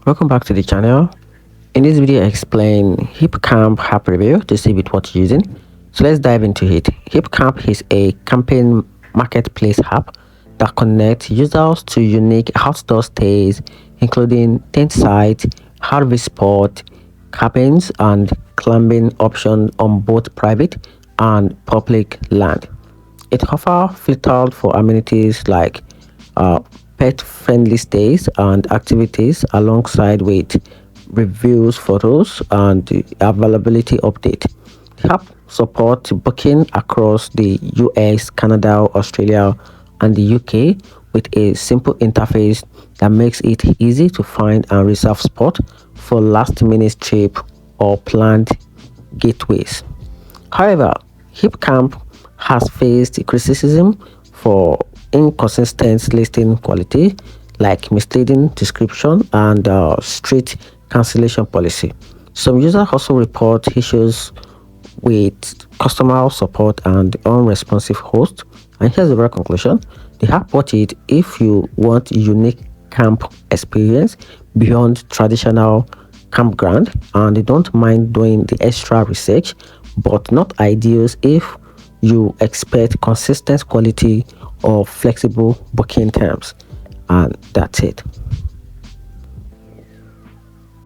Welcome back to the channel. In this video I explain HIPCAMP app review to see with what you're using. So let's dive into it. HIPCAMP is a campaign marketplace app that connects users to unique outdoor stays, including tent sites, RV sport, cabins, and climbing options on both private and public land. It offers filtered for amenities like uh, pet-friendly stays and activities alongside with reviews, photos, and the availability update. The app supports booking across the US, Canada, Australia, and the UK with a simple interface that makes it easy to find and reserve spot for last-minute trip or planned gateways. However, HipCamp has faced criticism for inconsistent listing quality, like misleading description and strict cancellation policy. Some users also report issues with customer support and unresponsive host. And here's the real conclusion. The app worth it if you want unique camp experience beyond traditional campground and you don't mind doing the extra research, but not ideal if you expect consistent quality or flexible booking terms. And that's it.